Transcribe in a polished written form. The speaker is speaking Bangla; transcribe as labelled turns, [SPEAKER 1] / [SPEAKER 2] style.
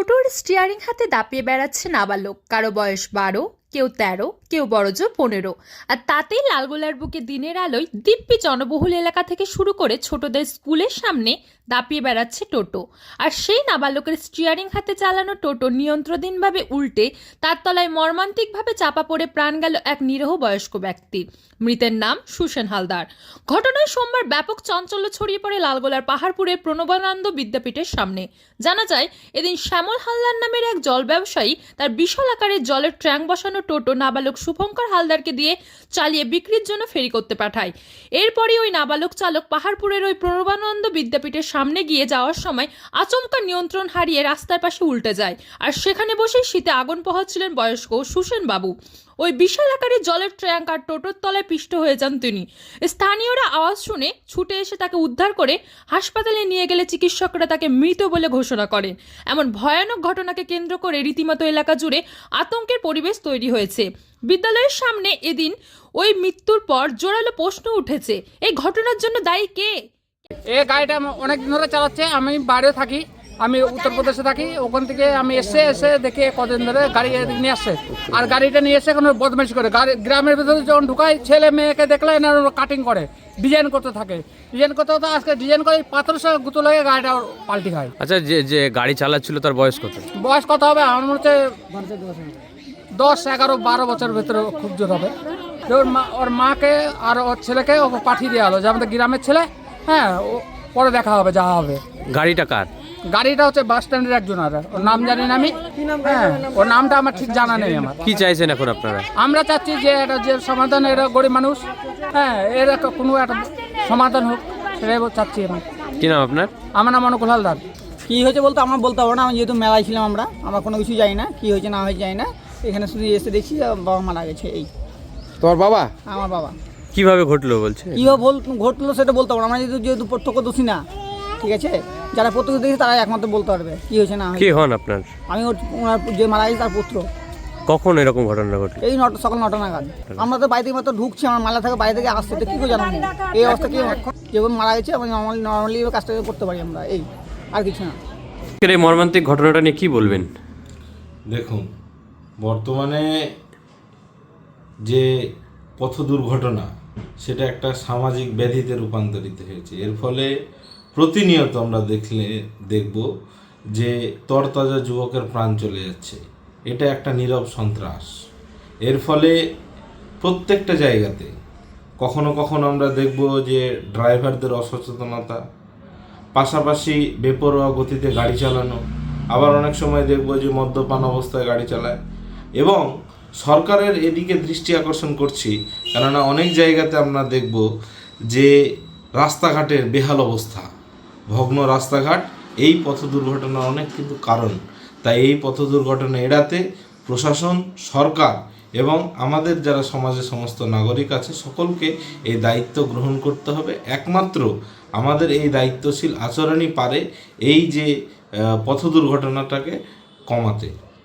[SPEAKER 1] টোটোর স্টিয়ারিং হাতে দাপিয়ে বেড়াচ্ছে নাবালক, কারো বয়স 12, কেউ 13, কেউ বড়জোর 15। আর তাতেই লালগোলার বুকে দিনের আলোয় দিব্যি জনবহুল এলাকা থেকে শুরু করে ছোটদের স্কুলের সামনে দাপিয়ে বেড়াচ্ছে টোটো। আর সেই নাবালকের স্টিয়ারিং হাতে চালানো টোটো নিয়ন্ত্রণহীনভাবে উল্টে তার তলায় মর্মান্তিকভাবে চাপা পড়ে প্রাণ গেল এক নিরীহ বয়স্ক ব্যক্তির। মৃতের নাম সুসেন হালদার। ঘটনায় সোমবার ব্যাপক চাঞ্চল্য ছড়িয়ে পড়ে লালগোলার পাহাড়পুরের প্রণবানন্দ বিদ্যাপীঠের সামনে। জানা যায়, এদিন শ্যামল হালদার নামের এক জল ব্যবসায়ী তার বিশাল আকারের জলের ট্যাঙ্ক বসানো টোটো নাবালক শুভঙ্কর হালদারকে দিয়ে চালিয়ে বিক্রির জন্য ফেরি করতে পাঠায়। এরপরই ওই নাবালক চালক পাহাড়পুরের ওই প্রণবানন্দ বিদ্যাপীঠের সামনে গিয়ে যাওয়ার সময় আচমকা নিয়ন্ত্রণ হারিয়ে রাস্তার পাশে উল্টে যায়। আর সেখানে বসেই শীতে আগুন পোহাচ্ছিলেন বয়স্ক সুসেন বাবু। ওই বিশাল আকারের জলের ট্যাঙ্ক আর টোটোর তলায় পিষ্ট হয়ে যান তিনি। স্থানীয়রা আওয়াজ শুনে ছুটে এসে তাকে উদ্ধার করে হাসপাতালে নিয়ে গেলে চিকিৎসকরা তাকে মৃত বলে ঘোষণা করেন। এমন ভয়ানক ঘটনাকে কেন্দ্র করে রীতিমতো এলাকা জুড়ে আতঙ্কের পরিবেশ তৈরি হয়েছে। বিদ্যালয়ের সামনে এদিন ওই মৃত্যুর পর জোরালো প্রশ্ন উঠেছে, এই ঘটনার জন্য দায়ী কে?
[SPEAKER 2] এই গাড়িটা অনেকদিন ধরে চালাচ্ছে। আমি বাইরে থাকি, আমি উত্তরপ্রদেশে থাকি। ওখান থেকে আমি এসে দেখে কদিন ধরে গাড়ি নিয়ে আসছে। আর গাড়িটা নিয়ে এসে এখন বদমাইশি করে গাড়ি গ্রামের ভিতরে যখন ঢুকায়, ছেলে মেয়েকে দেখলে কাটিং করে, ডিজাইন করতে থাকে। ডিজাইন করতে হতো, আজকে ডিজাইন করে 1500 গুঁতো লাগে গাড়িটা পাল্টি খায়।
[SPEAKER 3] আচ্ছা, যে গাড়ি চালাচ্ছিল তার বয়স কত?
[SPEAKER 2] বয়স কত হবে? আমার মনে হচ্ছে 10, 11, 12 বছরের ভেতরে খুব জোর হবে। ওর মাকে আর ওর ছেলেকে ওকে পাঠিয়ে দেওয়া হলো যে আমাদের গ্রামের ছেলে, হ্যাঁ, পরে দেখা হবে, যা হবে।
[SPEAKER 3] গাড়িটা কার?
[SPEAKER 2] গাড়িটা হচ্ছে বাস স্ট্যান্ডের একজন, আর ওর নাম জানি না আমি। হ্যাঁ, ওর নামটা আমার ঠিক জানা নেই। আমার
[SPEAKER 3] কি চাইছেন এখন আপনারা?
[SPEAKER 2] আমরা চাচ্ছি যে এটা যে সমাধান, এরা গরিব মানুষ, হ্যাঁ, এর কোনো একটা সমাধান হোক, সেটাই চাচ্ছি আমি।
[SPEAKER 3] কি নাম আপনার?
[SPEAKER 2] আমার নাম অনুকূল হালদার।
[SPEAKER 4] কী হয়েছে বলতে আমার বলতে পারবো না, আমি যেহেতু মেলায় ছিলাম, আমরা কোনো কিছু জানি না, কী হয়েছে না হয়েছে জানি না। এখানে শুধু এসে দেখছি বাবা মারা গেছে। এই
[SPEAKER 3] তোমার বাবা?
[SPEAKER 4] আমার বাবা।
[SPEAKER 3] কিভাবে ঘটলো বলছে?
[SPEAKER 4] কীভাবে ঘটলো সেটা বলতে পারবো না, আমরা যেহেতু প্রত্যক্ষদর্শী না, ঠিক আছে? যারা প্রত্যক্ষদর্শী তারা একমাত্র বলতে পারবে কী হয়েছে না হয়েছে।
[SPEAKER 3] কি হন আপনার?
[SPEAKER 4] আমি ওনার যে মারা গেছে তার পুত্র।
[SPEAKER 3] কখন এরকম ঘটনা ঘটলো?
[SPEAKER 4] এই সকাল 9টা নাগাদ। আমরা তো বাড়ি থেকে মাত্র ঢুকছি, আমার মালা থেকে বাইরে থেকে আসছে, তো কী করে জানাবো এই অবস্থা? কি যেমন মারা গেছে আমি নর্মালি কাজটা করতে পারি আমরা, এই আর কিছু না।
[SPEAKER 3] এই মর্মান্তিক ঘটনাটা নিয়ে কি বলবেন?
[SPEAKER 5] দেখুন, বর্তমানে যে পথ দুর্ঘটনা, সেটা একটা সামাজিক ব্যাধিতে রূপান্তরিত হয়েছে। এর ফলে প্রতিনিয়ত আমরা দেখব যে তরতাজা যুবকের প্রাণ চলে যাচ্ছে। এটা একটা নীরব সন্ত্রাস। এর ফলে প্রত্যেকটা জায়গাতে কখনো কখনো আমরা দেখব যে ড্রাইভারদের অসচেতনতা, পাশাপাশি বেপরোয়া গতিতে গাড়ি চালানো, আবার অনেক সময় দেখব যে মদ্যপান অবস্থায় গাড়ি চালায়। এবং সরকারের এদিকে দৃষ্টি আকর্ষণ করছি, কেননা অনেক জায়গাতে আমরা দেখব যে রাস্তাঘাটের বেহাল অবস্থা, ভগ্ন রাস্তাঘাট, এই পথ দুর্ঘটনার অনেক কিন্তু কারণ। তাই এই পথ দুর্ঘটনা এড়াতে প্রশাসন, সরকার এবং আমাদের যারা সমাজের সমস্ত নাগরিক আছে, সকলকে এই দায়িত্ব গ্রহণ করতে হবে। একমাত্র আমাদের এই দায়িত্বশীল আচরণই পারে এই যে পথ দুর্ঘটনাটাকে কমাতে।